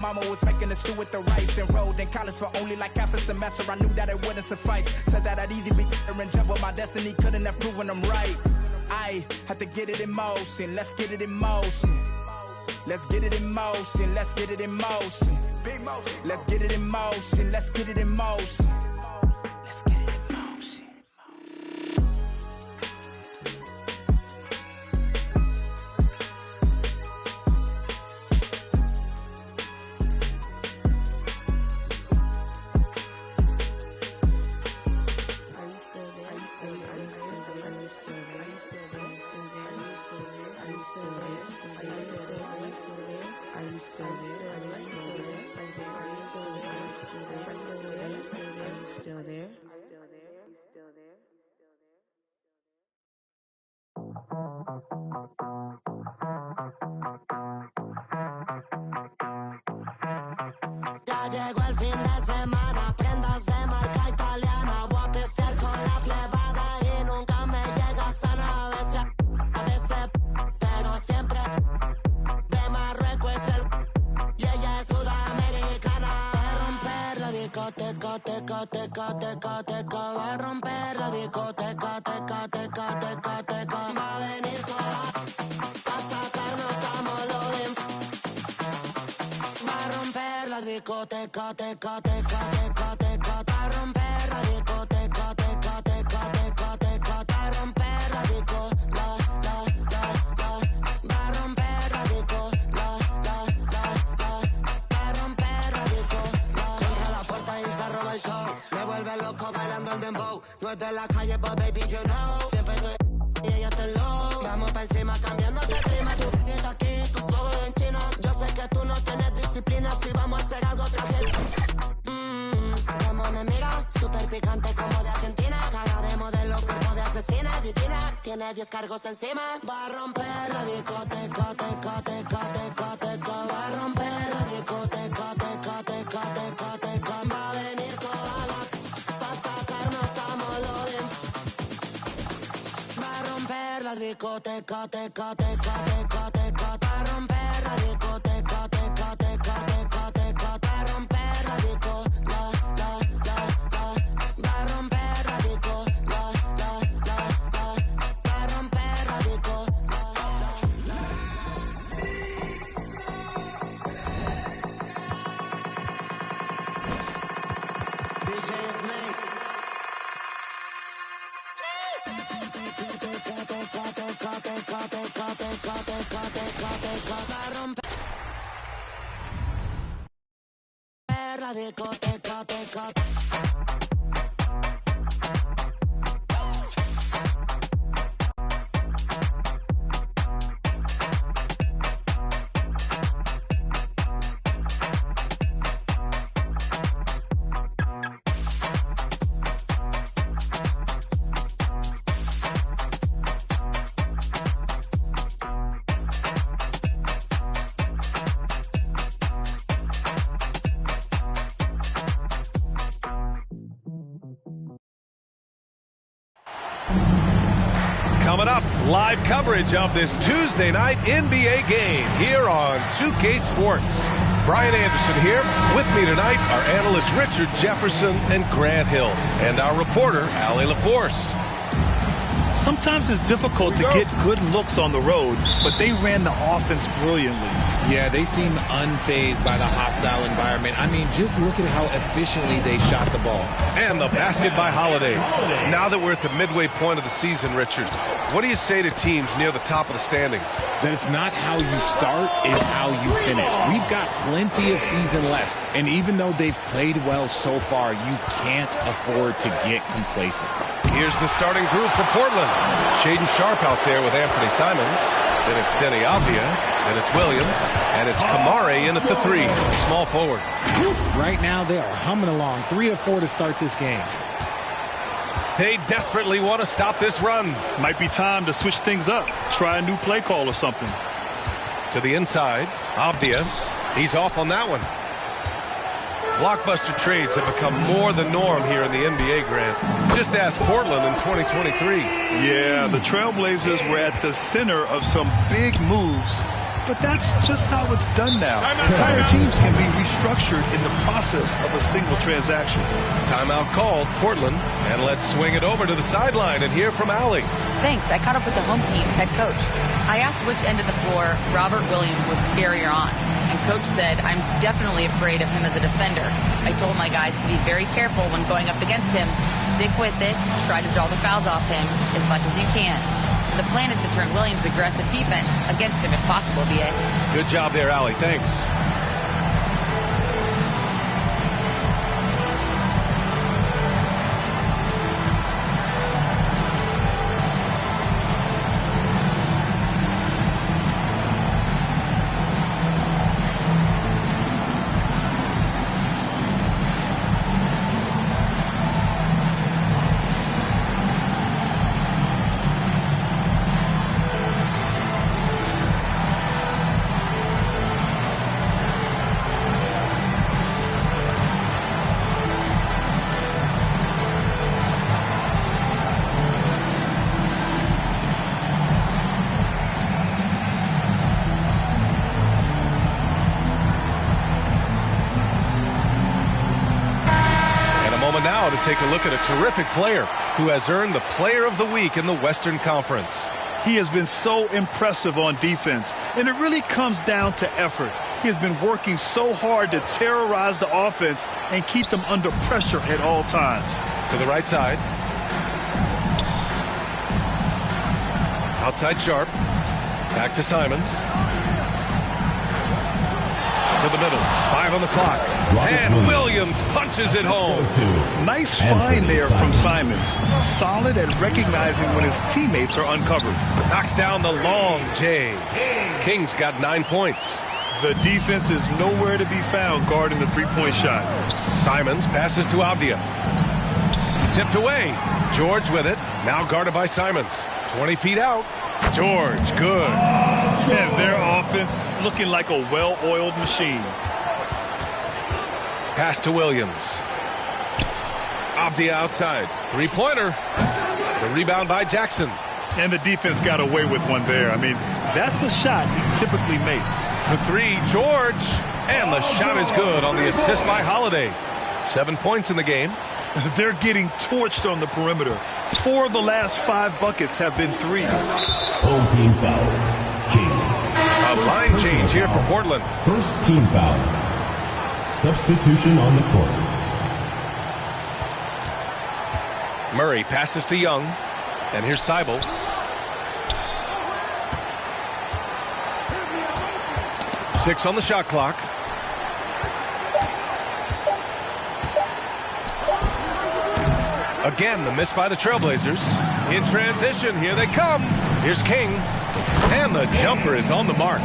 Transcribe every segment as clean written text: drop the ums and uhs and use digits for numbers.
Mama was making a stew with the rice. Enrolled in college for only like half a semester. I knew that it wouldn't suffice. Said that I'd either be there and jump, but my destiny couldn't have proven them right. I had to get it in motion. Let's get it in motion. Let's get it in motion. Let's get it in motion. Let's get it in motion. Let's get it in motion. Let's get it in motion. Still there? Ya llegó el fin de semana, prendas de marca italiana. Voy a pistear con la plebada y nunca me llega sana. A veces, pero siempre. De Marruecos es el y ella es sudamericana. Va a romper la discoteca, teca, teca, teca, teca. Va a romper la discoteca, teca, teca, teca, teca. Va a venir toda a sacarnos estamos lo de. Va a romper la discoteca, teca, teca, teca, teca. Va a romper la discoteca, teca, teca, teca, teca. Va a romper la disco, la. Va a romper la disco, la. Va a romper la disco, la. Contra la puerta y se roba el show. Me vuelve loco bailando el dembow. No es de la calle, but baby, you know. Siempre estoy y ella está low. Vamos pa' encima cambiando de clima. Tú vienes aquí, tú solo en China. Yo sé que tú no tienes disciplina. Si vamos a hacer algo, traje. Como me mira, súper picante como de Argentina. Cara de modelo, cuerpo de asesina, divina. Tiene 10 cargos encima. Va a romper la discoteca, teca, teca, teca, teca. Va a romper la discoteca, teca, teca, teca, teca. Va a venir toda la pa' sacarnos estamos lo de. Va a romper la discoteca, teca, teca, teca, teca. Va a romper la discoteca, teca, teca, teca, teca. Va a romper la disco, la. Va a romper la disco, la. Va a romper la disco, la. DJ Snake. Va a romper la discoteca, teca. Coming up, live coverage of this Tuesday night NBA game here on 2K Sports. Brian Anderson here. With me tonight are analysts Richard Jefferson and Grant Hill, and our reporter, Allie LaForce. Sometimes it's difficult to get good looks on the road, but they ran the offense brilliantly. Yeah, they seem unfazed by the hostile environment. I mean, just look at how efficiently they shot the ball. And the basket by Holiday. Now that we're at the midway point of the season, Richard, what do you say to teams near the top of the standings? That it's not how you start, it's how you finish. We've got plenty of season left, and even though they've played well so far, you can't afford to get complacent. Here's the starting group for Portland. Shaedon Sharpe out there with Anthony Simons. Then it's Deni Avdija. Then it's Williams. And it's Kamare in at the 3, small forward. Right now, they are humming along. 3 of 4 to start this game. They desperately want to stop this run. Might be time to switch things up. Try a new play call or something. To the inside, Avdija. He's off on that one. Blockbuster trades have become more the norm here in the NBA, Grant. Just ask Portland in 2023. Yeah, the Trailblazers were at the center of some big moves. but that's just how it's done now. Entire teams can be restructured in the process of a single transaction. Timeout called, Portland. And let's swing it over to the sideline and hear from Allie. Thanks. I caught up with the home team's head coach. I asked which end of the floor Robert Williams was scarier on. And Coach said, I'm definitely afraid of him as a defender. I told my guys to be very careful when going up against him. Stick with it. Try to draw the fouls off him as much as you can. So the plan is to turn Williams' aggressive defense against him if possible, B.A. Good job there, Allie. Thanks. Now to take a look at a terrific player who has earned the Player of the Week in the Western Conference. He has been so impressive on defense, and it really comes down to effort. He has been working so hard to terrorize the offense and keep them under pressure at all times. To the right side. Outside Sharp. Back to Simons. To the middle. 5 on the clock. And Williams punches it home. Nice find there from Simons. Solid at recognizing when his teammates are uncovered. Knocks down the long J. King's got 9 points. The defense is nowhere to be found guarding the three-point shot. Simons passes to Avdia. Tipped away. George with it. Now guarded by Simons. 20 feet out. George, good. And their offense looking like a well-oiled machine. Pass to Williams. Avdia outside. Three-pointer. The rebound by Jackson. And the defense got away with one there. I mean, that's a shot he typically makes. For 3, George. And the shot is good on the assist by Holiday. 7 points in the game. They're getting torched on the perimeter. 4 of the last 5 buckets have been threes. Home team foul. King. A line change here for Portland. First team foul. Substitution on the court. Murray passes to Young. And here's Thibault. Six on the shot clock. Again, the miss by the Trailblazers. In transition, here they come. Here's King. And the jumper is on the mark.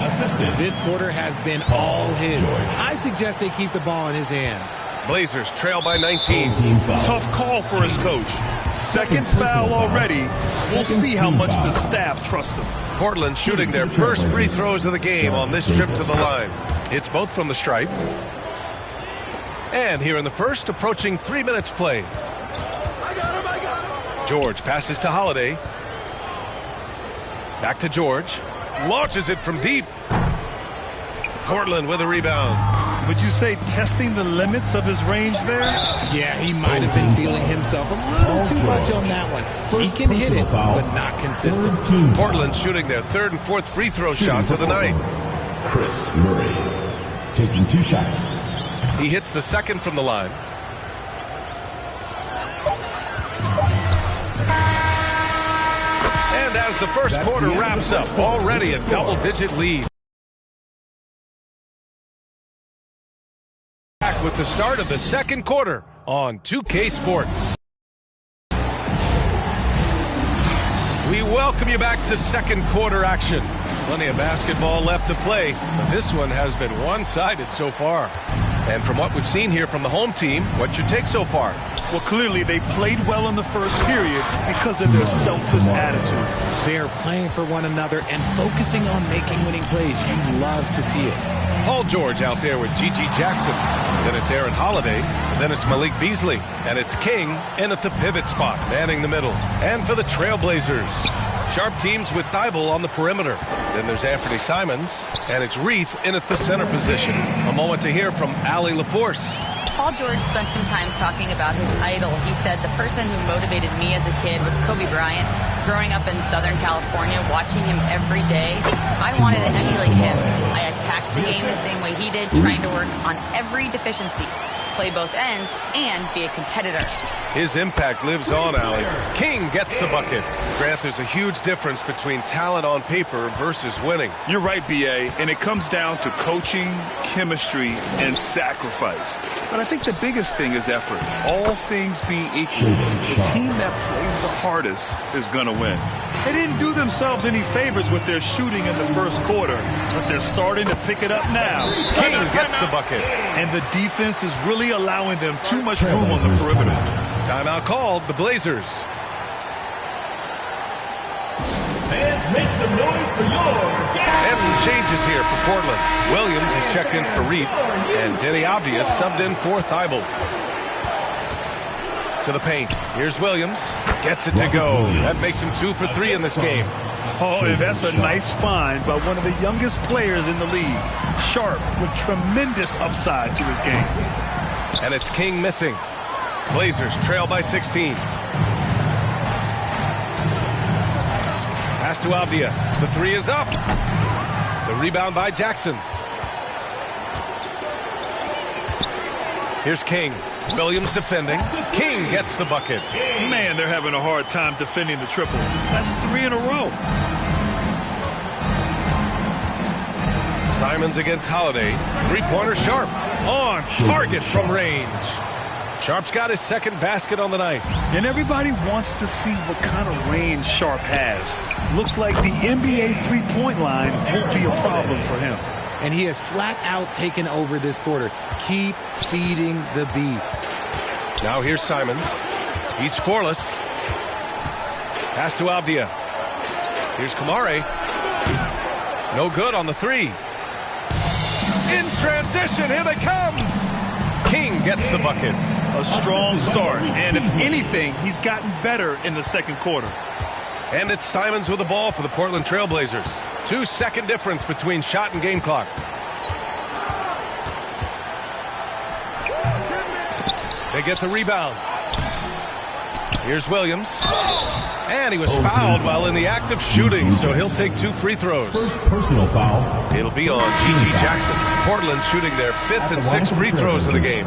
This quarter has been all his. I suggest they keep the ball in his hands. Blazers trail by 19. Tough call for his coach. Second foul already. We'll see how much the staff trusts him. Portland shooting their first free throws of the game on this trip to the line. It's both from the stripe. And here in the first, approaching 3 minutes played. George passes to Holiday. Back to George. Launches it from deep. Portland with a rebound. Would you say testing the limits of his range there? Yeah, he might have been feeling himself a little too much on that one. He can hit it, but not consistent. Portland shooting their 3rd and 4th free throw shots of the night. Chris Murray taking 2 shots. He hits the 2nd from the line. And as the first quarter wraps up, already a double-digit lead. Back with the start of the second quarter on 2K Sports. We welcome you back to second quarter action. Plenty of basketball left to play, but this one has been one-sided so far. And from what we've seen here from the home team, what's your take so far? Well, clearly they played well in the first period because of their selfless attitude. They're playing for one another and focusing on making winning plays. You love to see it. Paul George out there with G.G. Jackson. Then it's Aaron Holiday. Then it's Malik Beasley. And it's King in at the pivot spot, manning the middle. And for the Trailblazers, Sharp teams with Thibault on the perimeter. Then there's Anthony Simons, and it's Reith in at the center position. A moment to hear from Allie LaForce. Paul George spent some time talking about his idol. He said, the person who motivated me as a kid was Kobe Bryant. Growing up in Southern California, watching him every day, I wanted to emulate him. I attacked the game the same way he did, trying to work on every deficiency, play both ends, and be a competitor. His impact lives on, Allie. King gets the bucket. Grant, there's a huge difference between talent on paper versus winning. You're right, B.A., and it comes down to coaching, chemistry, and sacrifice. But I think the biggest thing is effort. All things being equal, the team that plays the hardest is going to win. They didn't do themselves any favors with their shooting in the first quarter, but they're starting to pick it up now. King gets the bucket. And the defense is really allowing them too much room on the perimeter. Timeout called, the Blazers. Fans, make some noise for your And some changes here for Portland. Williams is checked in for Reith, and Denny Avdia subbed in for Thibault. To the paint. Here's Williams. Gets it to go. That makes him 2 for 3 in this game. Oh, and that's a nice find by one of the youngest players in the league. Sharp with tremendous upside to his game. And it's King missing. Blazers trail by 16. Pass to Avdia. The three is up. The rebound by Jackson. Here's King. Williams defending. King gets the bucket. Man, they're having a hard time defending the triple. That's 3 in a row. Simons against Holiday. Three-pointer Sharp. On target from range. Sharp's got his second basket on the night. And everybody wants to see what kind of range Sharp has. Looks like the NBA three-point line won't be a problem for him. And he has flat out taken over this quarter. Keep feeding the beast. Now here's Simons. He's scoreless. Pass to Avdia. Here's Kamare. No good on the three. In transition, here they come. King gets the bucket. A strong start, and if anything, he's gotten better in the second quarter. And it's Simons with the ball for the Portland Trail Blazers. 2-second difference between shot and game clock. They get the rebound. Here's Williams. And he was fouled while in the act of shooting, so he'll take 2 free throws. First personal foul. It'll be on G.G. Jackson. Portland shooting their 5th and 6th free throws of the game.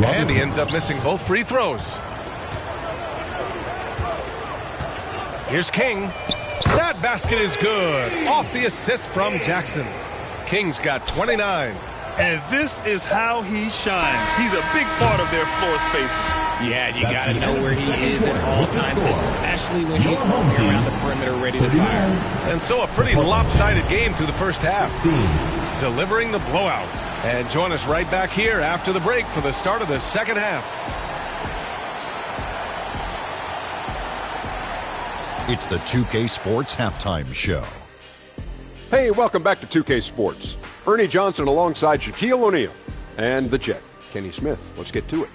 And he ends up missing both free throws. Here's King. That basket is good. Off the assist from Jackson. King's got 29. And this is how he shines. He's a big part of their floor spacing. Yeah, you got to know where he is at all times, especially when he's walking around the perimeter ready to fire. And so a pretty lopsided game through the first half. Delivering the blowout. And join us right back here after the break for the start of the second half. It's the 2K Sports Halftime Show. Hey, welcome back to 2K Sports. Ernie Johnson alongside Shaquille O'Neal and the Jet, Kenny Smith. Let's get to it.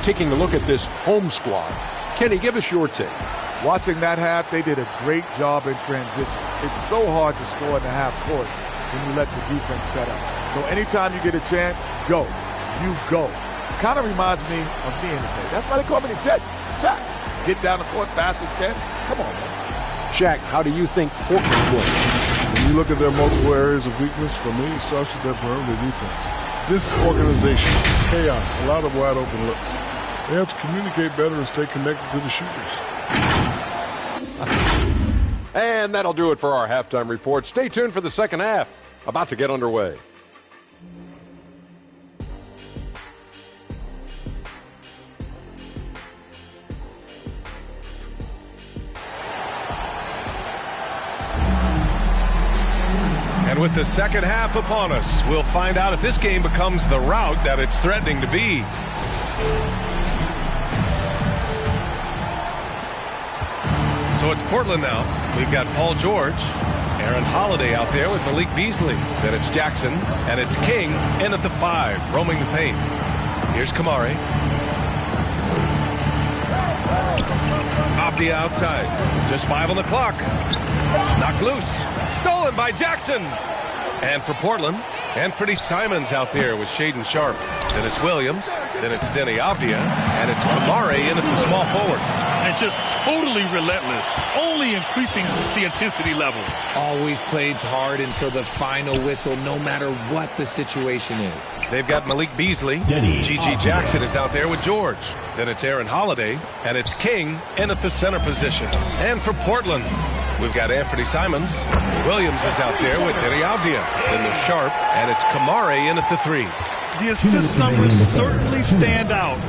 Taking a look at this home squad. Kenny, give us your take. Watching that half, they did a great job in transition. It's so hard to score in the half court when you let the defense set up. So anytime you get a chance, go. You go. Kind of reminds me of me in the day. That's why they call me the Jet. Jack. Get down the court fast as you can. Come on, man. Shaq, how do you think Portland plays? When you look at their multiple areas of weakness, for me, it starts with their perimeter defense. Disorganization, chaos, a lot of wide open looks. They have to communicate better and stay connected to the shooters. And that'll do it for our halftime report. Stay tuned for the second half. About to get underway. And with the second half upon us, we'll find out if this game becomes the rout that it's threatening to be. So it's Portland now. We've got Paul George, Aaron Holiday out there with Malik Beasley. Then it's Jackson, and it's King in at the 5, roaming the paint. Here's Kamare. Avdia outside. Just 5 on the clock. Knocked loose. Stolen by Jackson. And for Portland, Anthony Simons out there with Shaden Sharp. Then it's Williams. Then it's Denny Avdia. And it's Kamare in at the small forward. And just totally relentless, only increasing the intensity level. Always plays hard until the final whistle, no matter what the situation is. They've got Malik Beasley. G.G. Jackson is out there with George. Then it's Aaron Holiday. And it's King in at the center position. And for Portland, we've got Anthony Simons. Williams is out there with Denny Avdia. Then there's Sharp. And it's Kamare in at the 3. The assist numbers certainly stand out.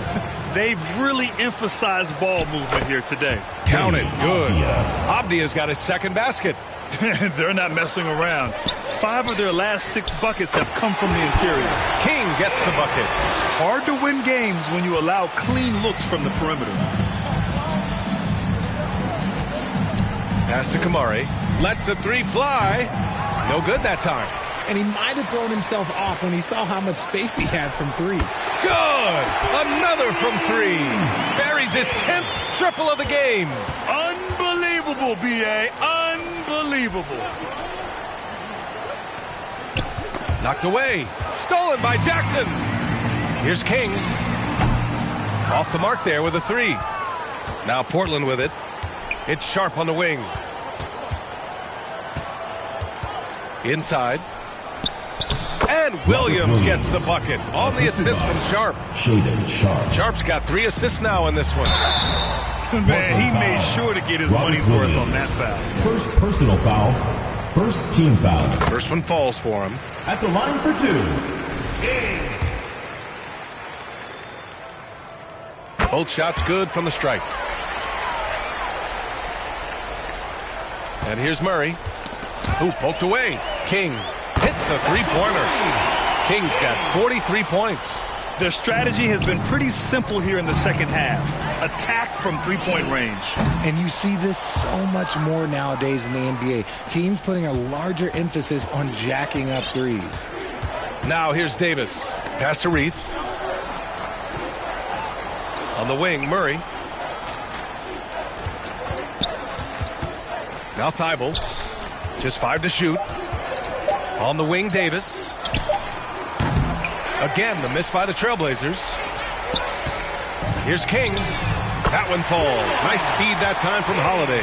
They've really emphasized ball movement here today. Count it. Good. Avdia's got his second basket. They're not messing around. 5 of their last 6 buckets have come from the interior. King gets the bucket. Hard to win games when you allow clean looks from the perimeter. Pass to Kamare. Lets the 3 fly. No good that time. And he might have thrown himself off when he saw how much space he had from 3. Good! Another from 3. Buries his 10th triple of the game. Unbelievable, B.A. Unbelievable. Knocked away. Stolen by Jackson. Here's King. Off the mark there with a 3. Now Portland with it. It's Sharp on the wing. Inside. And Williams gets the bucket on the assist from Sharp. Shaden Sharp. Sharp's got 3 assists now in this one. Man, he made sure to get his money's worth on that foul. First personal foul. First team foul. First one falls for him. At the line for 2. Both shots good from the strike. And here's Murray, who poked away. King hits the 3-pointer. King's got 43 points. Their strategy has been pretty simple here in the second half. Attack from 3-point range. And you see this so much more nowadays in the NBA. Teams putting a larger emphasis on jacking up 3s. Now here's Davis. Pass to Reith. On the wing, Murray. Now Thibault. Just 5 to shoot. On the wing, Davis. Again, the miss by the Trailblazers. Here's King. That one falls. Nice feed that time from Holiday.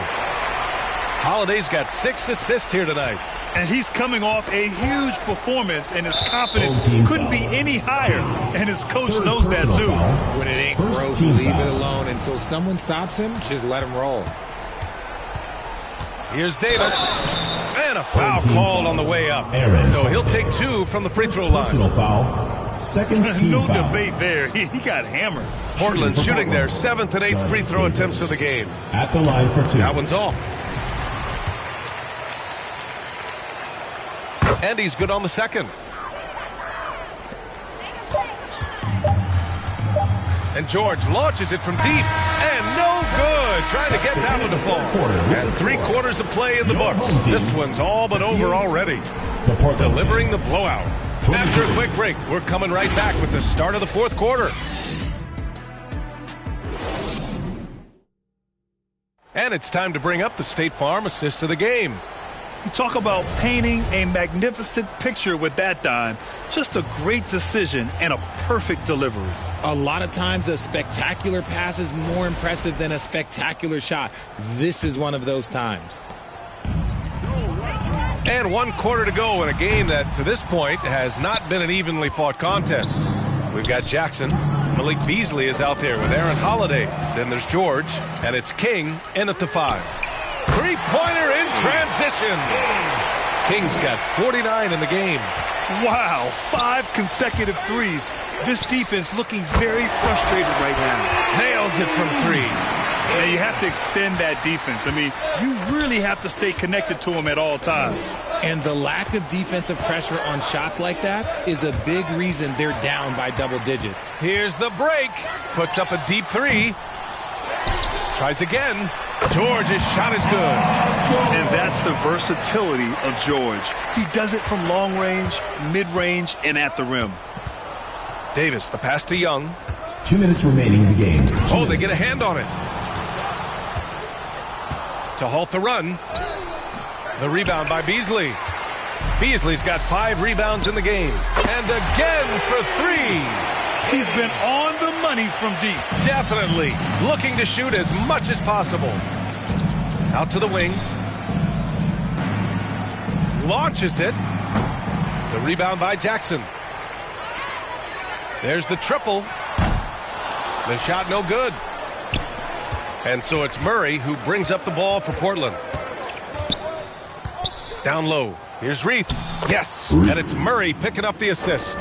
Holiday's got 6 assists here tonight. And he's coming off a huge performance, and his confidence couldn't be any higher. And his coach knows that, too. When it ain't broke, leave it alone. Until someone stops him, just let him roll. Here's Davis. And a foul called on the way up. So he'll take 2 from the free throw line. Personal foul. Second team no foul. debate there. He got hammered. Portland shooting their 7th and 8th free throw attempts of the game. At the line for 2. That one's off. And he's good on the second. And George launches it from deep. And no good. Trying to get that one to fall. And 3/4 of play in the books. This one's all but over already. Delivering the blowout. After a quick break, we're coming right back with the start of the 4th quarter. And it's time to bring up the State Farm assist of the game. You talk about painting a magnificent picture with that dime. Just a great decision and a perfect delivery. A lot of times a spectacular pass is more impressive than a spectacular shot. This is one of those times. And 1/4 to go in a game that, to this point, has not been an evenly fought contest. We've got Jackson. Malik Beasley is out there with Aaron Holiday. Then there's George, and it's King in at the 5. 3-pointer in transition. King's got 49 in the game. Wow, 5 consecutive threes. This defense looking very frustrated right now. Nails it from 3. Yeah, you have to extend that defense. I mean, you really have to stay connected to them at all times. And the lack of defensive pressure on shots like that is a big reason they're down by double digits. Here's the break. Puts up a deep 3. Tries again. George's shot is good. And that's the versatility of George. He does it from long range, mid-range, and at the rim. Davis, the pass to Young. 2 minutes remaining in the game. Oh, they get a hand on it. to halt the run. The rebound by Beasley. Beasley's got 5 rebounds in the game. And again for 3. He's been on the money from deep. Definitely looking to shoot as much as possible. Out to the wing. Launches it. The rebound by Jackson. There's the triple. The shot no good. And so it's Murray who brings up the ball for Portland. Down low. Here's Reith. Yes. And it's Murray picking up the assist.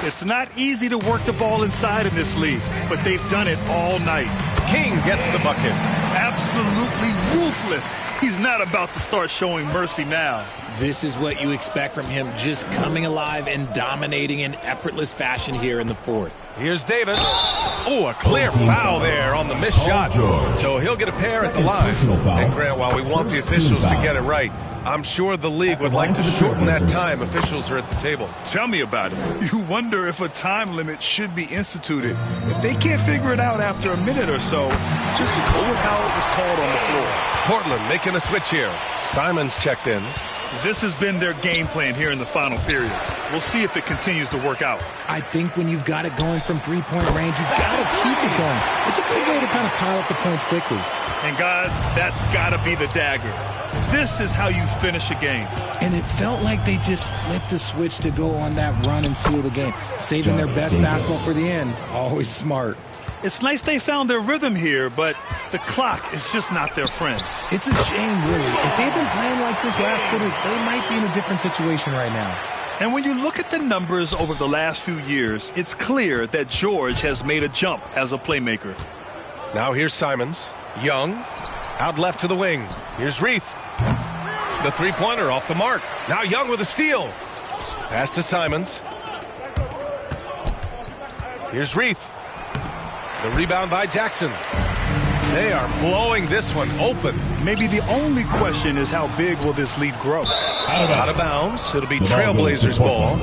It's not easy to work the ball inside in this league, but they've done it all night. King gets the bucket. Absolutely ruthless. He's not about to start showing mercy now. This is what you expect from him, just coming alive and dominating in effortless fashion here in the fourth. Here's Davis. Oh, a clear foul there on the missed shot. So he'll get a pair at the line. And Grant, while we want the officials to get it right, I'm sure the league would like to shorten that time officials are at the table. Tell me about it. You wonder if a time limit should be instituted. If they can't figure it out after a minute or so, just go with how it was called on the floor. Portland making a switch here. Simons checked in. This has been their game plan here in the final period. We'll see if it continues to work out. I think when you've got it going from three-point range, you've got to keep it going. It's a good way to kind of pile up the points quickly. And guys, that's got to be the dagger. This is how you finish a game. And it felt like they just flipped the switch to go on that run and seal the game. Saving their best basketball for the end. Always smart. It's nice they found their rhythm here, but the clock is just not their friend. It's a shame, really. If they'd been playing like this last quarter, they might be in a different situation right now. And when you look at the numbers over the last few years, it's clear that George has made a jump as a playmaker. Now here's Simons. Young. Out left to the wing. Here's Reith. The three-pointer off the mark. Now Young with a steal. Pass to Simons. Here's Reith. The rebound by Jackson. They are blowing this one open. Maybe the only question is how big will this lead grow? Out of bounds. It'll be Trailblazers ball.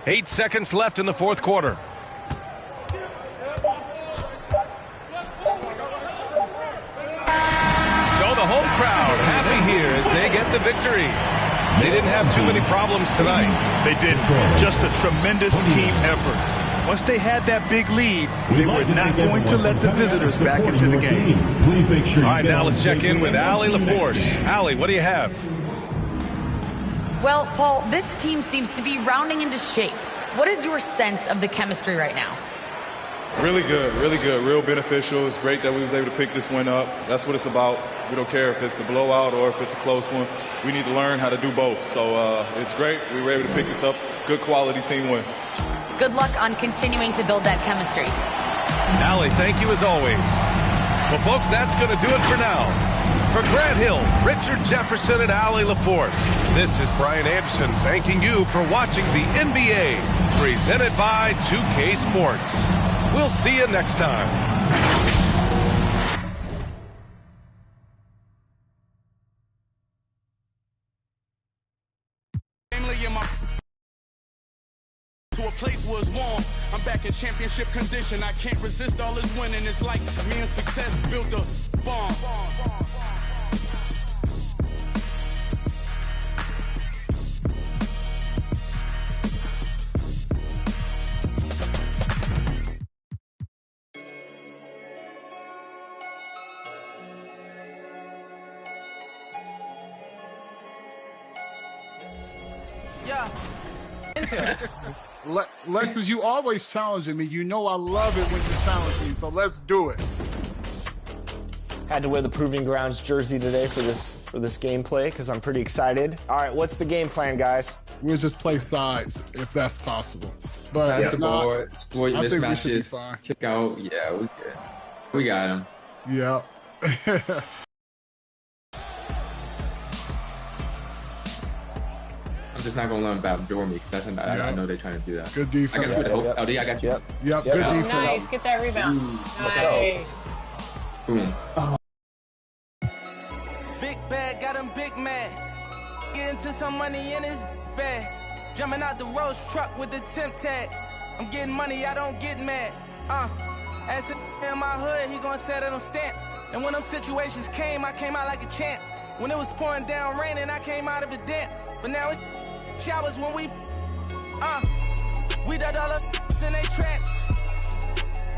Eight seconds left in the fourth quarter. So the home crowd happy here as they get the victory. They didn't have too many problems tonight. They did. Just a tremendous team effort. Once they had that big lead, they were not going to let the visitors back into the game. Please make sure. All right, now let's check in with Allie LaForce. Allie, what do you have? Well, Paul, this team seems to be rounding into shape. What is your sense of the chemistry right now? Really good, real beneficial. It's great that we was able to pick this one up. That's what it's about. We don't care if it's a blowout or if it's a close one. We need to learn how to do both. So it's great. We were able to pick this up. Good quality team win. Good luck on continuing to build that chemistry. Allie, thank you as always. Well, folks, that's going to do it for now. For Grant Hill, Richard Jefferson, and Allie LaForce, this is Brian Anderson thanking you for watching the NBA, presented by 2K Sports. We'll see you next time. To a place where it's warm, I'm back in championship condition. I can't resist all this winning. It's like me and success built a bomb. Yeah. Lexus, you always challenging me. You know I love it when you challenge me, so let's do it. Had to wear the Proving Grounds jersey today for this gameplay because I'm pretty excited. All right, what's the game plan, guys? We'll just play sides if that's possible. But yeah, if not, exploit I think we should be mismatches, fine. kick out. Yeah, we good. We got him. Yeah. I'm just not gonna let them backdoor me because I know they're trying to do that. Good defense. I got you. LD, I got you. Yep. Good defense. Nice, get that rebound. Let's Nice. go. Boom. Big bag, got him big mad. Get into some money in his bag. Jumping out the Rolls truck with the temp tag. I'm getting money, I don't get mad. As a in my hood, he gon' set them stamp. And when them situations came, I came out like a champ. When it was pouring down raining, I came out of a damp. But now it showers when we done all the in they traps.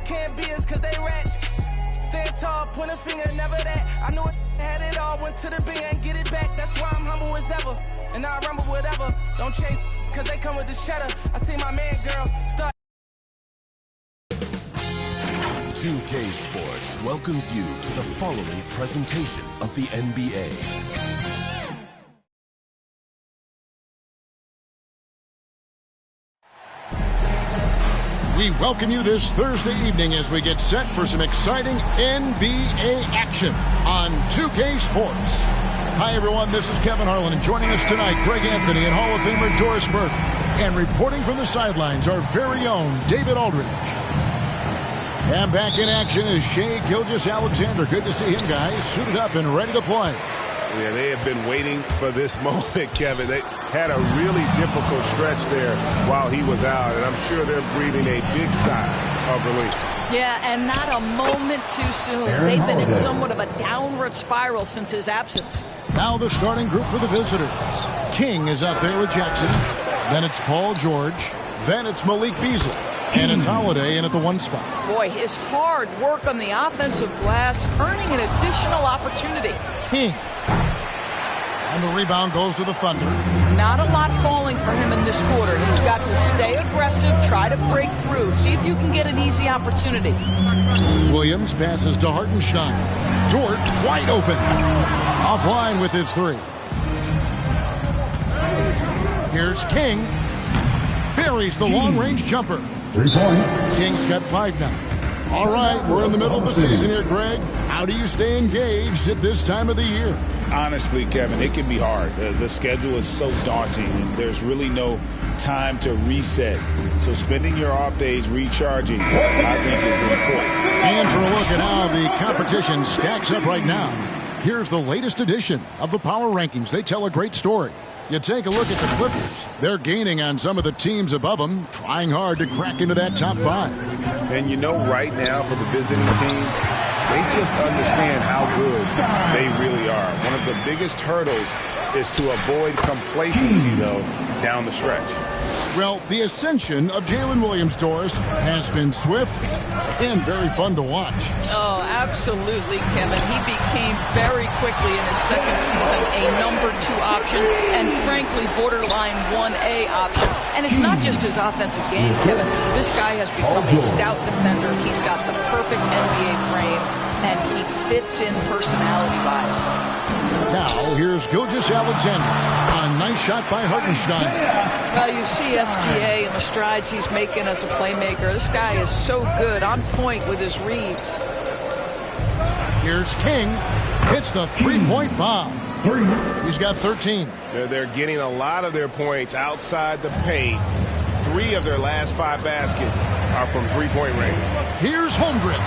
Can't be us cause they rats. Stand tall, point a finger, never that. I knew it had it all, went to the bank and get it back. That's why I'm humble as ever. And I rumble whatever. Don't chase cause they come with the cheddar. I see my man girl start. 2K Sports welcomes you to the following presentation of the NBA. We welcome you this Thursday evening as we get set for some exciting NBA action on 2K Sports. Hi, everyone. This is Kevin Harlan, and joining us tonight, Greg Anthony and Hall of Famer Doris Burke. And reporting from the sidelines, our very own David Aldridge. And back in action is Shai Gilgeous-Alexander. Good to see him, guys. Suited up and ready to play. Yeah, they have been waiting for this moment, Kevin. They had a really difficult stretch there while he was out, and I'm sure they're breathing a big sigh of relief. Yeah, and not a moment too soon. They've been in somewhat of a downward spiral since his absence. Now the starting group for the visitors. King is out there with Jackson. Then it's Paul George. Then it's Malik Beasley. And it's Holiday in at the 1 spot. Boy, his hard work on the offensive glass earning an additional opportunity. King. And the rebound goes to the Thunder. Not a lot falling for him in this quarter. He's got to stay aggressive, try to break through, see if you can get an easy opportunity. Williams passes to Hartenstein. Dort wide open. Offline with his 3. Here's King. Buries the long-range jumper. 3 points. King's got 5 now. All right, we're in the middle of the season here, Greg. How do you stay engaged at this time of the year? Honestly, Kevin, it can be hard. The schedule is so daunting, and there's really no time to reset. So spending your off days recharging, I think, is important. And for a look at how the competition stacks up right now, here's the latest edition of the Power Rankings. They tell a great story. You take a look at the Clippers. They're gaining on some of the teams above them, trying hard to crack into that top 5. And you know right now for the visiting team, they just understand how good they really are. One of the biggest hurdles is to avoid complacency, though, down the stretch. Well, the ascension of Jalen Williams, Doris, has been swift and very fun to watch. Oh, absolutely, Kevin. He became very quickly in his second season a number 2 option and, frankly, borderline 1A option. And it's not just his offensive game, Kevin. This guy has become a stout defender. He's got the perfect NBA frame, and he fits in personality-wise. Now, here's Gilgeous-Alexander. A nice shot by Hartenstein. Well, you see SGA and the strides he's making as a playmaker. This guy is so good, on point with his reads. Here's King. Hits the 3-point bomb. He's got 13. They're getting a lot of their points outside the paint. 3 of their last 5 baskets are from 3-point range. Here's Holmgren.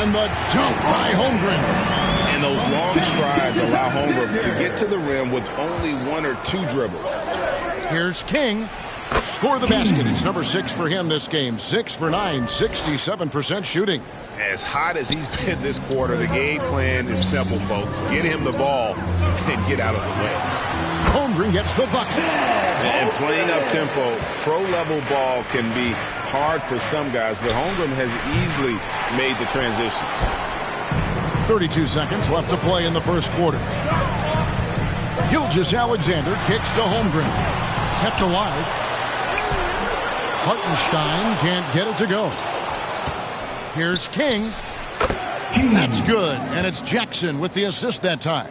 And the jump by Holmgren. And those long strides allow Holmgren to get to the rim with only 1 or 2 dribbles. Here's King. Score the basket. It's number 6 for him this game. 6 for 9, 67% shooting. As hot as he's been this quarter, the game plan is simple, folks. Get him the ball and get out of the way. Holmgren gets the bucket. And playing up-tempo, pro-level ball can be hard for some guys, but Holmgren has easily made the transition. 32 seconds left to play in the first quarter. Gilgeous-Alexander kicks to Holmgren. Kept alive. Hartenstein can't get it to go. Here's King. That's good. And it's Jackson with the assist that time.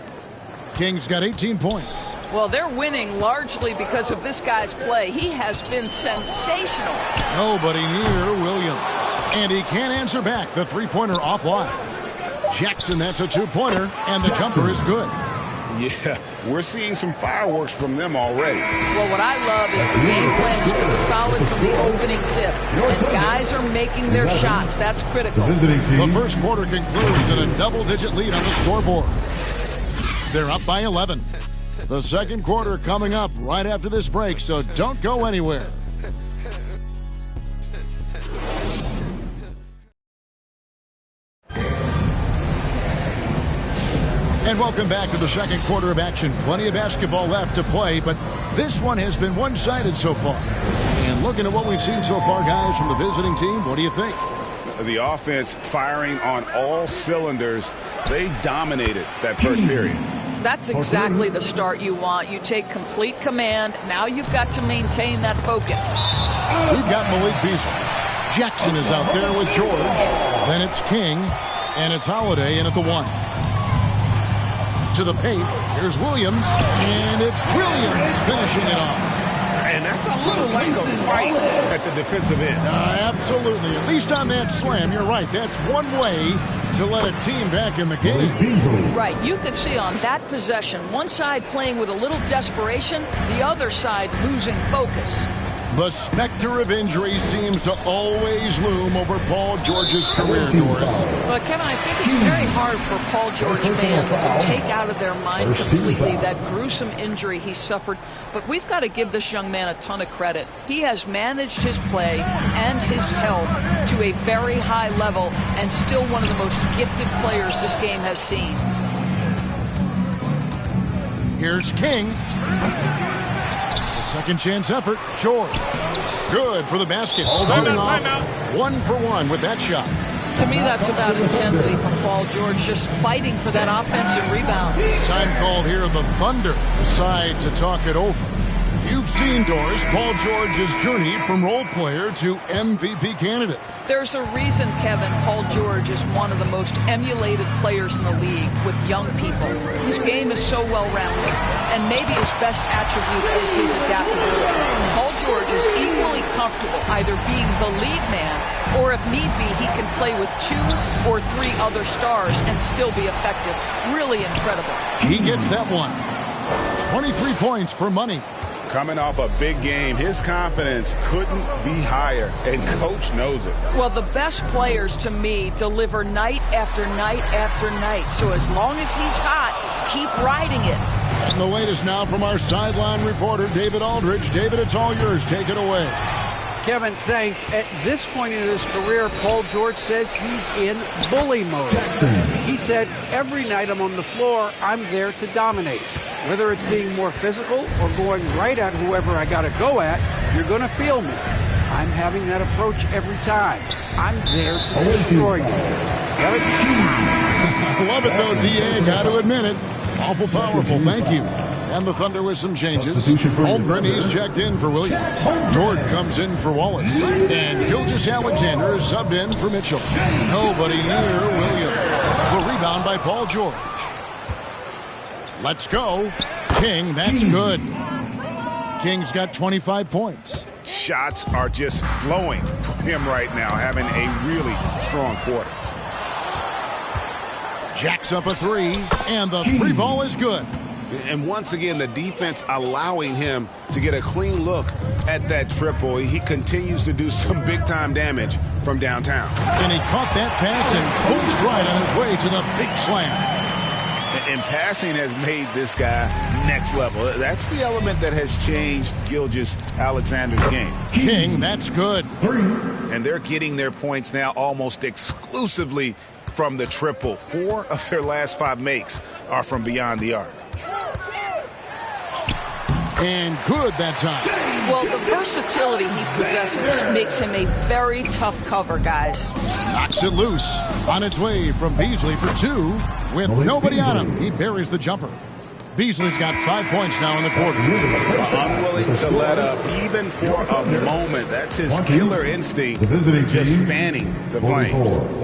King's got 18 points. Well, they're winning largely because of this guy's play. He has been sensational. Nobody near Williams. And he can't answer back. The 3-pointer offline. Jackson, that's a 2-pointer. And the jumper is good. Yeah, we're seeing some fireworks from them already. Well, what I love is the game plan has been solid from the opening tip. And guys are making their shots. That's critical. The first quarter concludes in a double-digit lead on the scoreboard. They're up by 11. The second quarter coming up right after this break, so don't go anywhere. And welcome back to the second quarter of action. Plenty of basketball left to play, but this one has been one-sided so far. And looking at what we've seen so far, guys, from the visiting team, what do you think? The offense firing on all cylinders. They dominated that first period. That's exactly the start you want. You take complete command. Now you've got to maintain that focus. We've got Malik Beasley. Jackson is out there with George. Then it's King, and it's Holiday in at the 1. To the paint, here's Williams, and it's Williams finishing it off. And that's a little like a fight at the defensive end. Absolutely. At least on that slam, you're right. That's one way to let a team back in the game. Right. You could see on that possession, one side playing with a little desperation, the other side losing focus. The specter of injury seems to always loom over Paul George's career, Doris. But, Kevin, I think it's very hard for Paul George fans to take out of their mind completely that gruesome injury he suffered. But we've got to give this young man a ton of credit. He has managed his play and his health to a very high level and still one of the most gifted players this game has seen. Here's King. A second chance effort. Short. Good for the basket. Starting off 1 for 1 with that shot. To me, that's about intensity from Paul George, just fighting for that offensive rebound. Time called here. The Thunder decide to talk it over. You've seen, Doris, Paul George's journey from role player to MVP candidate. There's a reason, Kevin, Paul George is one of the most emulated players in the league with young people. His game is so well-rounded, and maybe his best attribute is his adaptability. Paul George is equally comfortable either being the lead man, or if need be, he can play with 2 or 3 other stars and still be effective. Really incredible. He gets that one. 23 points for money. Coming off a big game, his confidence couldn't be higher, and Coach knows it. Well, the best players, to me, deliver night after night after night. So as long as he's hot, keep riding it. And the latest now from our sideline reporter, David Aldridge. David, it's all yours. Take it away. Kevin, thanks. At this point in his career, Paul George says he's in bully mode. He said, every night I'm on the floor, I'm there to dominate. Whether it's being more physical or going right at whoever I got to go at, you're going to feel me. I'm having that approach every time. I'm there to destroy you. I love it, though, D.A. Got to admit it. Awful powerful. Thank you. And the Thunder with some changes. Holmgren, he's checked in for Williams. Jordan comes in for Wallace. And Gilgeous-Alexander is subbed in for Mitchell. Nobody near Williams. The rebound by Paul George. Let's go. King, that's good. King's got 25 points. Shots are just flowing for him right now, having a really strong quarter. Jacks up a 3, and the 3 ball is good. And once again, the defense allowing him to get a clean look at that triple. He continues to do some big-time damage from downtown. And he caught that pass in full stride on his way to the big slam. And passing has made this guy next level. That's the element that has changed Gilgeous-Alexander's game. King, that's good. And they're getting their points now almost exclusively from the triple. 4 of their last 5 makes are from beyond the arc. And good that time. Well, the versatility he possesses makes him a very tough cover, guys. Knocks it loose. On its way from Beasley for 2. With nobody on him, he buries the jumper. Beasley's got 5 points now in the quarter. Unwilling to let up even for a moment. That's his killer instinct, just fanning the flames.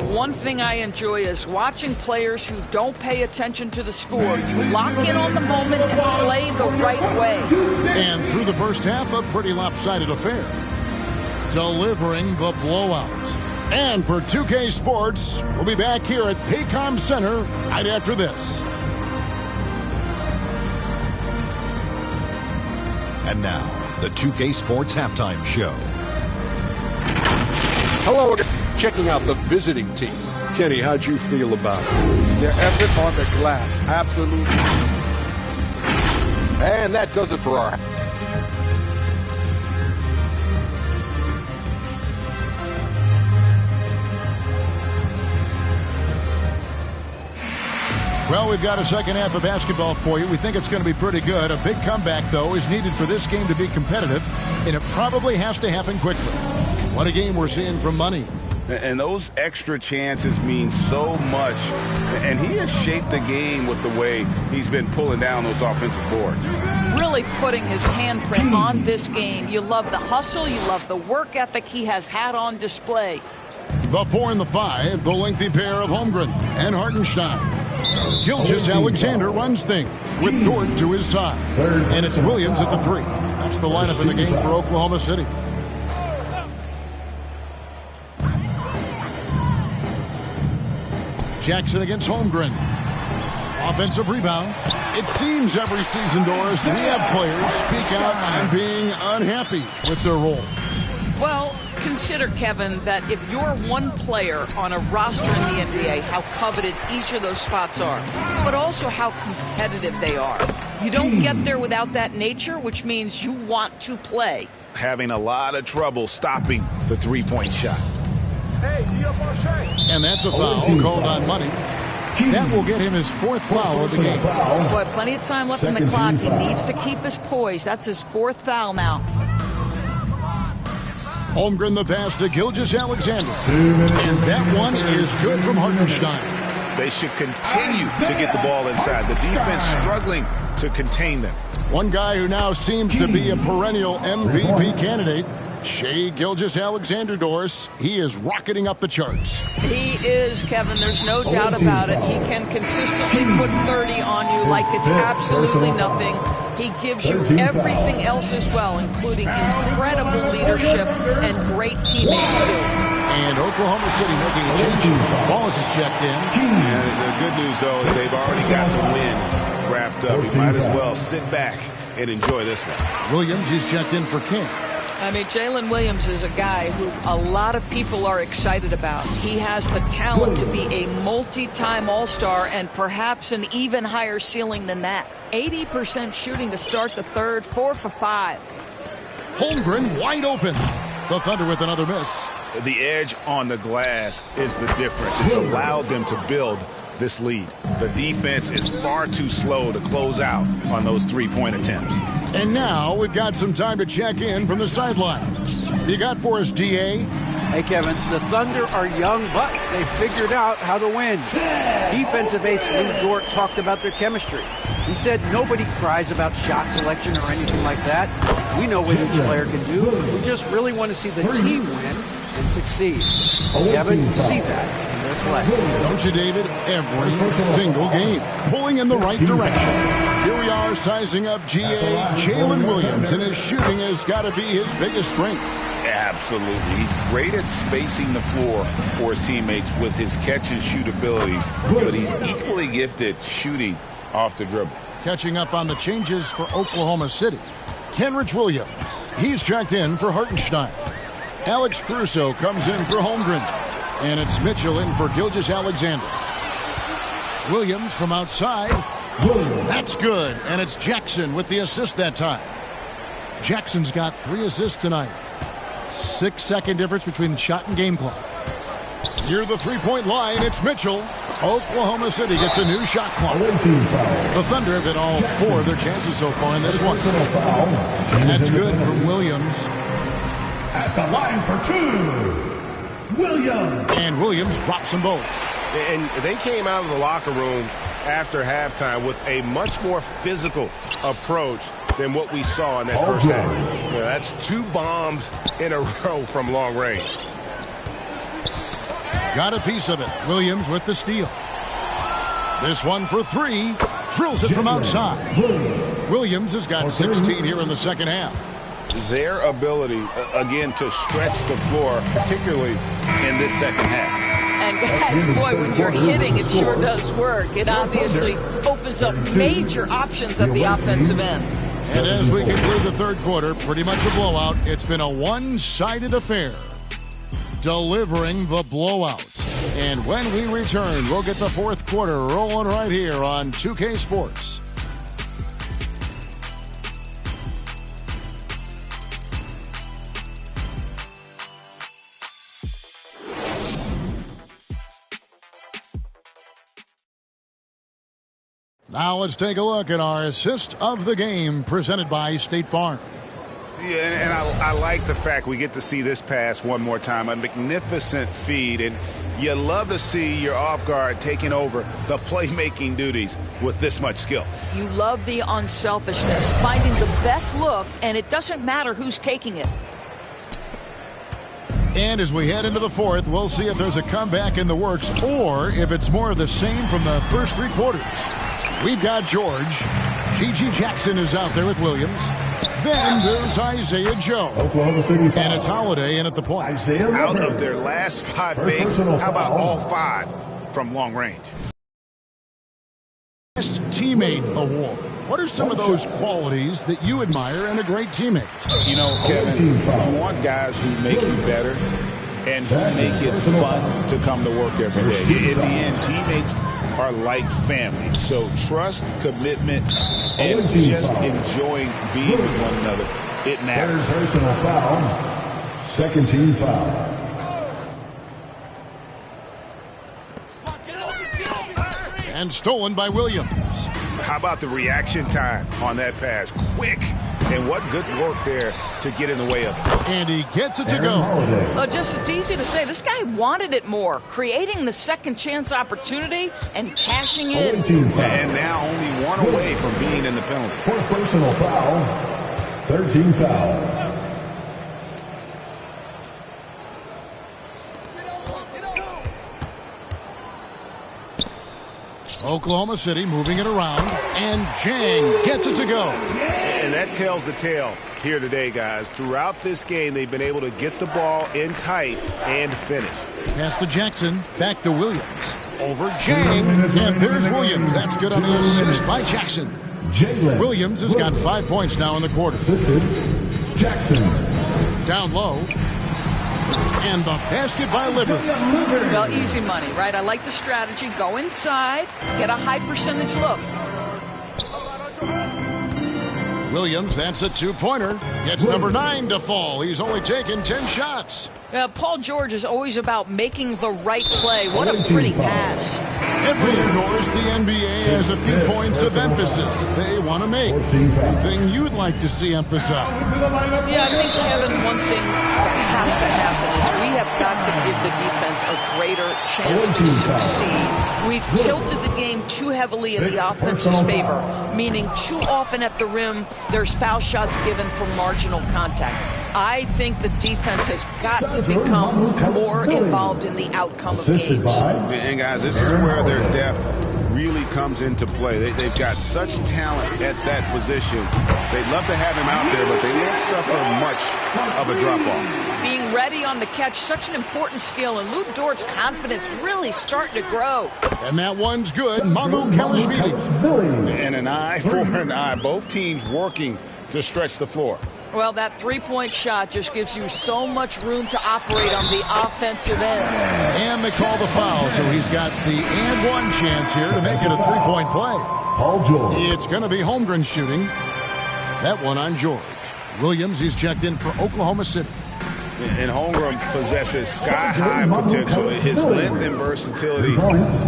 One thing I enjoy is watching players who don't pay attention to the score. You lock in on the moment and play the right way. And through the first half, a pretty lopsided affair. Delivering the blowout. And for 2K Sports, we'll be back here at Paycom Center right after this. And now, the 2K Sports Halftime Show. Hello again. Checking out the visiting team. Kenny, how'd you feel about it? Their effort on the glass. Absolutely. And that does it for our... Well, we've got a second half of basketball for you. We think it's going to be pretty good. A big comeback, though, is needed for this game to be competitive, and it probably has to happen quickly. What a game we're seeing from Money. And those extra chances mean so much. And he has shaped the game with the way he's been pulling down those offensive boards. Really putting his handprint on this game. You love the hustle. You love the work ethic he has had on display. The 4 and the 5, the lengthy pair of Holmgren and Hartenstein. Gilgeous-Alexander runs things with Dort to his side. And it's Williams at the 3. That's the lineup in the game for Oklahoma City. Jackson against Holmgren. Offensive rebound. It seems every season, Doris, we have players speak out on being unhappy with their role. Well, consider, Kevin, that if you're one player on a roster in the NBA, how coveted each of those spots are, but also how competitive they are. You don't get there without that nature, which means you want to play. Having a lot of trouble stopping the three-point shot. And that's a foul called on Money. That will get him his 4th foul of the game. Boy, plenty of time left in the clock. He needs to keep his poise. That's his 4th foul now. Holmgren the pass to Gilgeous-Alexander. And that one is good from Hartenstein. They should continue to get the ball inside. The defense struggling to contain them. One guy who now seems to be a perennial MVP candidate, Shai Gilgeous-Alexander, Doris. He is rocketing up the charts. He is, Kevin. There's no doubt about it. He can consistently put 30 on you like it's absolutely nothing. He gives you everything else as well, including incredible leadership and great teammate skills. And Oklahoma City making a change. Wallace is checked in. And the good news, though, is they've already got the win wrapped up. You might as well sit back and enjoy this one. Williams is checked in for King. I mean, Jalen Williams is a guy who a lot of people are excited about. He has the talent to be a multi-time All-Star and perhaps an even higher ceiling than that. 80% shooting to start the third, 4 for 5. Holmgren wide open. The Thunder with another miss. The edge on the glass is the difference. It's allowed them to build this lead. The defense is far too slow to close out on those three-point attempts. And now we've got some time to check in from the sidelines. You got for us, DA? Hey, Kevin, the Thunder are young, but they figured out how to win. Defensive ace Lou Dort talked about their chemistry. He said nobody cries about shot selection or anything like that. We know what each player can do. We just really want to see the team win and succeed. Kevin, you see that in their play. Don't you, David? Every single game. Pulling in the right direction. Here we are sizing up GA Jalen Williams, and his shooting has got to be his biggest strength. Absolutely. He's great at spacing the floor for his teammates with his catch-and-shoot abilities, but he's equally gifted shooting off the dribble. Catching up on the changes for Oklahoma City. Kenrich Williams. He's checked in for Hartenstein. Alex Caruso comes in for Holmgren. And it's Mitchell in for Gilgeous-Alexander. Williams from outside. That's good. And it's Jackson with the assist that time. Jackson's got 3 assists tonight. 6-second difference between the shot and game clock. Near the three-point line, it's Mitchell. Oklahoma City gets a new shot clock. The Thunder have hit all 4 of their chances so far in this one. And that's good from Williams. At the line for 2, Williams. And Williams drops them both. And they came out of the locker room after halftime with a much more physical approach than what we saw in that first half. Yeah, that's 2 bombs in a row from long range. Got a piece of it. Williams with the steal. This one for 3. Drills it from outside. Williams has got 16 here in the second half. Their ability, again, to stretch the floor, particularly in this second half. And guys, boy, when you're hitting, it sure does work. It obviously opens up major options at the offensive end. And as we conclude the third quarter, pretty much a blowout. It's been a one-sided affair. Delivering the blowout. And when we return, we'll get the fourth quarter rolling right here on 2K Sports. Now let's take a look at our assist of the game presented by State Farm. Yeah, and I like the fact we get to see this pass one more time. A magnificent feed, and you love to see your off guard taking over the playmaking duties with this much skill. You love the unselfishness, finding the best look, and it doesn't matter who's taking it. And as we head into the fourth, we'll see if there's a comeback in the works or if it's more of the same from the first 3 quarters. We've got George. G.G. Jackson is out there with Williams. Then there's Isaiah Joe. Oklahoma City foul. And it's Holiday in at the point. Out of their last 5 makes, how about all 5 from long range? Best Teammate Award. What are some of those qualities that you admire in a great teammate? You know, Kevin, you want guys who make you better and who make it fun to come to work every day. In the end, teammates are like family. So trust, commitment, and just enjoying being with one another. It matters. Personal foul. Second team foul. And stolen by Williams. How about the reaction time on that pass? Quick. And what good work there to get in the way of it. And he gets it to go. Well, it's easy to say. This guy wanted it more. Creating the second chance opportunity and cashing in. And now only 1 away from being in the penalty. For personal foul. Third team foul. Oklahoma City moving it around, and Jang gets it to go. And that tells the tale here today, guys. Throughout this game, they've been able to get the ball in tight and finish. Pass to Jackson, back to Williams. Over Jang, and there's Williams. That's good on the assist by Jackson. Williams has got 5 points now in the quarter. Assisted Jackson. Down low. And the basket by Liver. Well, easy money, right? I like the strategy. Go inside, get a high percentage look. Williams, that's a 2-pointer. Gets number 9 to fall. He's only taken 10 shots. Paul George is always about making the right play. What a pretty pass. Every course, the NBA has a few points of emphasis they want to make. Anything you'd like to see emphasized? Yeah, I think, Kevin, one thing that has to happen is we have got to give the defense a greater chance to succeed. We've tilted the game too heavily in the offense's favor, meaning too often at the rim, there's foul shots given for marginal contact. I think the defense has got to become more involved in the outcome of games. And guys, this is where their depth really comes into play. They've got such talent at that position. They'd love to have him out there, but they won't suffer much of a drop-off. Being ready on the catch, such an important skill, and Lou Dort's confidence really starting to grow. And that one's good. Mamu Kalashvili. And an eye for an eye. Both teams working to stretch the floor. Well, that three-point shot just gives you so much room to operate on the offensive end. And they call the foul, so he's got the and one chance here to make it a three-point play. Paul George. It's going to be Holmgren shooting. That one on George. Williams, he's checked in for Oklahoma City. And Holmgren possesses sky-high potential. His length and versatility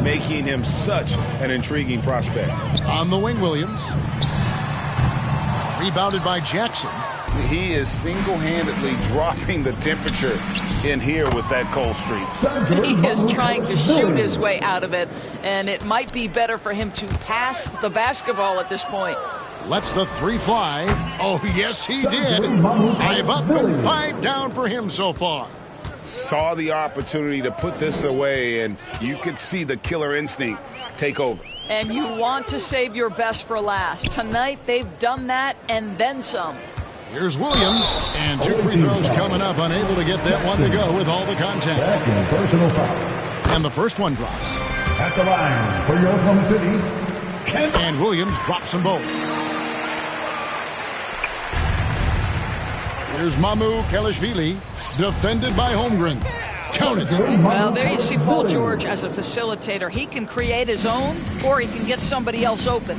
making him such an intriguing prospect. On the wing, Williams. Rebounded by Jackson. He is single-handedly dropping the temperature in here with that cold streak. He is trying to shoot his way out of it, and it might be better for him to pass the basketball at this point. Lets the three fly. Oh, yes, he did. 5 up and 5 down for him so far. Saw the opportunity to put this away, and you could see the killer instinct take over. And you want to save your best for last. Tonight, they've done that and then some. Here's Williams, and 2 free throws coming up, unable to get that one to go with all the contact. Second personal foul. And the first one drops. At the line for your Oklahoma City, Kent. And Williams drops them both. Here's Mamu Kalashvili, defended by Holmgren. Count it. Well, there you see Paul George as a facilitator. He can create his own, or he can get somebody else open.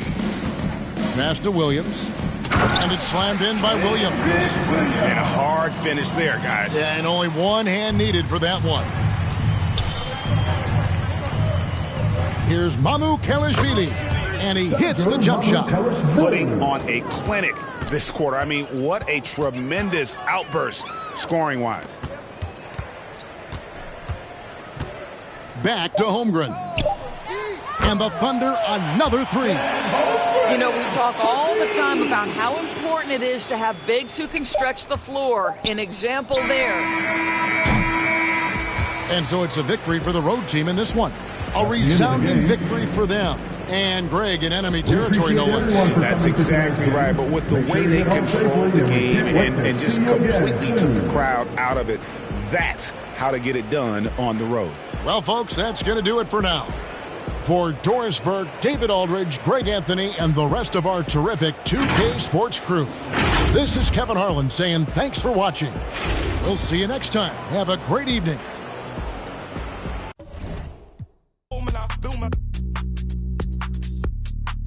Pass to Williams. And it's slammed in by Williams. And a hard finish there, guys. Yeah, and only one hand needed for that one. Here's Mamu Kalashvili. And he hits the jump shot. Putting on a clinic this quarter. I mean, what a tremendous outburst scoring-wise. Back to Holmgren. And the Thunder, another three. You know, we talk all the time about how important it is to have bigs who can stretch the floor. An example there. And so it's a victory for the road team in this one. A resounding victory for them. And Greg in enemy territory, no less. That's exactly right. But with the way they controlled the game and just completely took the crowd out of it, that's how to get it done on the road. Well, folks, that's going to do it for now. For Doris Burke, David Aldridge, Greg Anthony, and the rest of our terrific 2K Sports crew, this is Kevin Harlan saying thanks for watching. We'll see you next time. Have a great evening.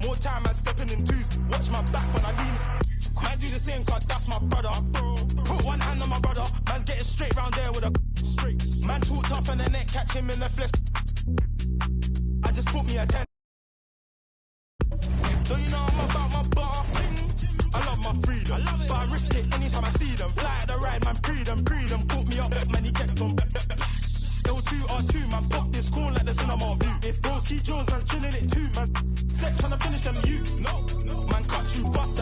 More time I'm stepping in twos. Watch my back when I lean. Man do the same cause that's my brother. Put one hand on my brother. Man's getting straight round there with a straight. Man talk tough and the neck catch him in the flesh. I just put me a 10. So you know I'm about my bar. I love my freedom. But I risk it anytime I see them. Fly at the ride, man, freedom. Put me up, man, he kept on. L2R2, man, pop this corn like the cinema view. If Rossi Jones, man's chilling it too, man. Step trying to finish them, you. No, man, cut you fast.